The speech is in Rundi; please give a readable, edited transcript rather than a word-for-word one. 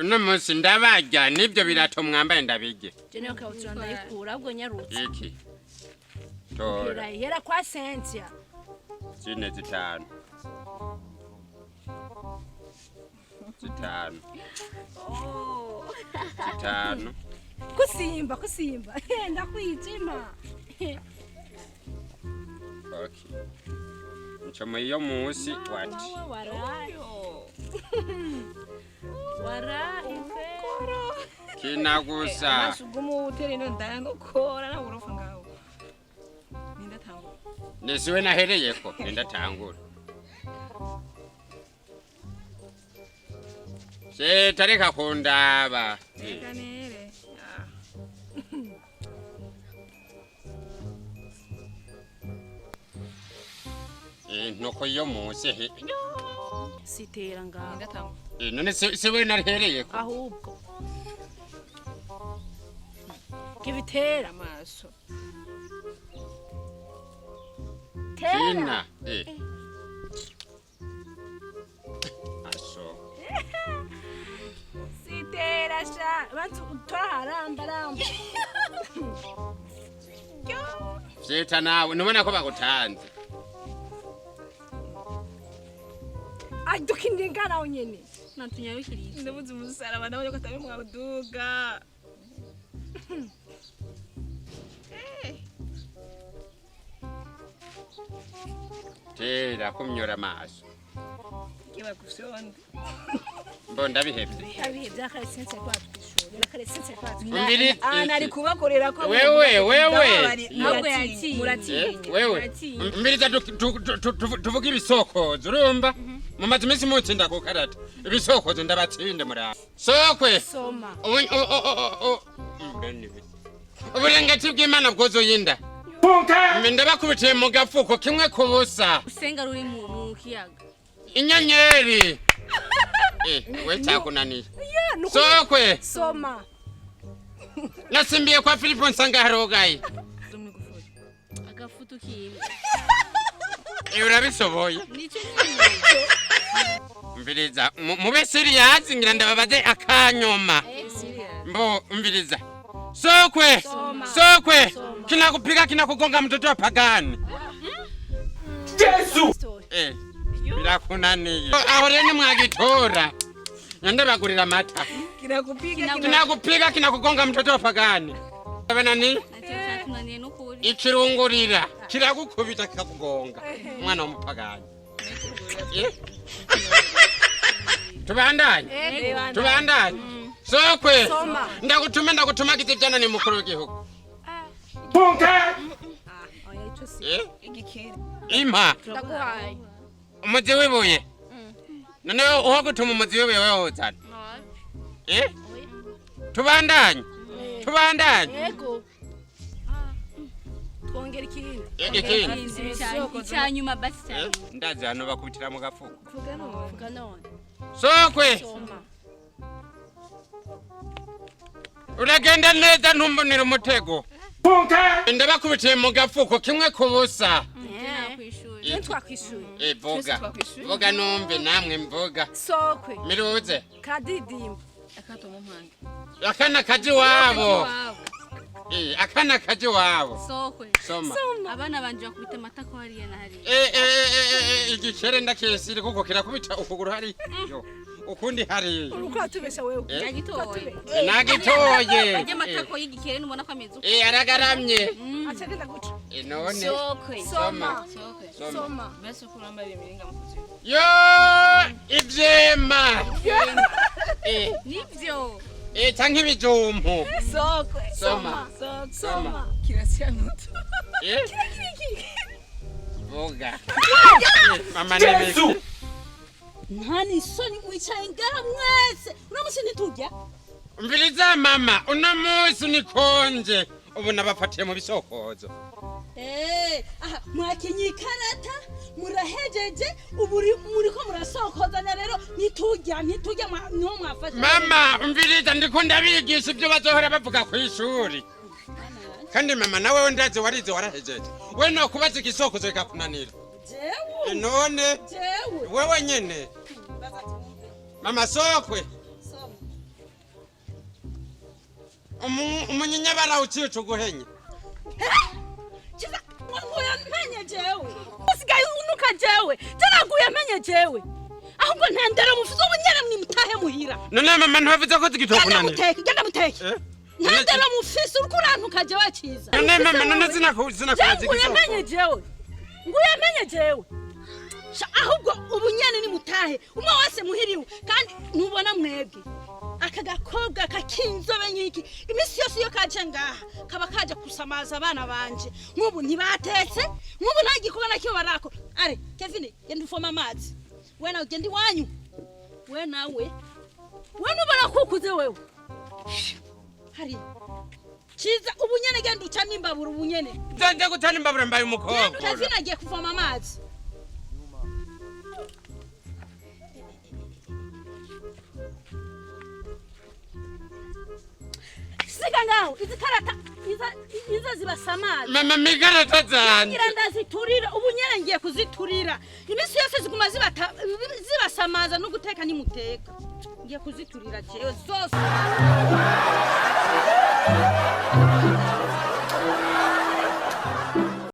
uno munsi ndabarya nibyo birato mwambaye ndabige Jene ukabutura ndayikura ahubwo nyarutse. iki tora Hera kwa Cynthia. zine zitanu zitanu Kusimba. Ndakwijima. okay nchomo iyo munsi wati Wara ifero. kinagusa Masugumu uteri no ndango kora na urofa ngaho. Ninda tango. nesiwe nahereyeko ndatangura se tareka kundaba Kanere. ntoko iyo munsi he Sitera ngaho. Ninda tango. none siwe nahereyeko Ahubwo. Kibitera. Amaso. kina aso Sitera sha. Bantu utaramba. vyeta nawe nubona ko bagutanze Ai dukindingana onyene. Natunyarukiriye. Ndabuze umusaraba nawe ko atabe mwaduga. tera kumnyora amaso Kiba kushonda. mbo ndabihevye Abihe byakare Cynthia kwa twishuri. Nakare Cynthia kwa twishuri. umbiri Nari kubakorera ko wewe Ntabwo yaciye. Muratinye. wewe mbiriza tuvuga ibisokozo urumva mumaze iminsi mutsinda ku karata ibisokozo ndabatsinde muraba sokwe Soma. uburengeti bw'imana bwozoyinda ndabakubitiye mu gafuko kimwe ku busa Usenga ruri mu kiyaga. inyenyeri we cyakunaniye sokwe Soma. nasimbiye kwa Filipo nsanga harogaye Zumwe gufuri. Agafutu kimwe. urabisoboye Nico nyine. mbiriza mube seriyazi ngira ndababaze akanyoma Serious. mbo mbiriza sokwe kinakupiga kinakugonga mtoto wa pagani Yesu. birakunaniye aho rero nimwagitora ndabagurira amata kinakupiga kinakugonga mtoto wa pagani abanani Nacyo cyatunaniye n'ukuri. ikirungurira kiragukubita kikakugonga umwana w'umupagani tubandanye sokwe ndagutuma gitijana ni mukuru w'igihugu Igikere. impa Ndaguhaye. umuzi w'ibuye none uho gutuma umuzi w'ibuye wewuzana tubandanye Yego. Twongera ikindi. Icyanyuma basi cyane. ndazi hano bakubitira mu gafuko Vuga none. sokwe Soma. uragenda neza ntumbonera umutego ndabakubitiye mu gafuko kimwe ku busa Ni twakwishuri. vuga numve namwe mvuga Sokwe. miruze Kadidimba. Akato mu mpanga. akana kaji wabo akana kaji wabo Sokwe. soma Abana banje bakubita amata ko hariya na hariya. igikere ndakesiri kuko kirakubita ukuguru hari ukundi hari Uko atubesha wewe. Yagitoye. nagitoye Ajya amata ko y'igikere nubona ko ameze uko. aragaramye Acagenda guca. none Sokwe. Soma. Sokwe. Soma. Bese kuramba imiringa mu kuzimu. yo ivyema Nivyo. canke ibijumpu Sokwe. Soma. Soma. Kirasya muto. vuga mama Yesu Ntani isoni wicaye ngaha mwese uramusi nitujya mviriza mama uno munsi nikonje ubu nabafatiye mu bisokozo aha mwakinye ikarata murahejeje ubu muriko murasokozanya rero nitujya niho mwafashe mama mviriza ndiko ndabigisha ibyo bazohora bavuga ku ishuri kandi mama nawe ndazi warize warahejeje we no kubaza igisokozo ikakunanira jewe none jewe wewe nyene baza tumve mama sokwe soma umunyinya barawucica uguhenye kiza nguye menye jewe usigaye unuka jewe tanaguye menye jewe ahubwo ntandara mufuzo ubunyere mwimutahe muhira none mama ntavuze ko zigitokunane genda muteke ntandara mufisi uriko urantuka jewe ciza none mama none zinakuzi nguye menye jewe ahubwo ubunyene ni mutahe umwe wese muhiriwe kandi ntubona mwebwe aka gakobwa kakinzobe nkiki imisi yose iyo kaje ngaha kaba kaje kusamaza abana banje nk'ubu ntibatetse nk'ubu nta gikorwa nakyo barako are Kevin genda ufoma amazi we nawe genda iwanyu we nawe nubona kukuze wewe hari Chiza ubunyene genda uca nimbabura ubunyene nzanje gutana imbabura mbaye umukobwa Kevin agiye kuvoma amazi Siga ngaho izikarata iza zibasamaza mama migarata zanje ndaziturira ubunyene ngiye kuziturira imisi yose ziguma zibasamaza no guteka ni muteka ngiye kuziturira jewe zose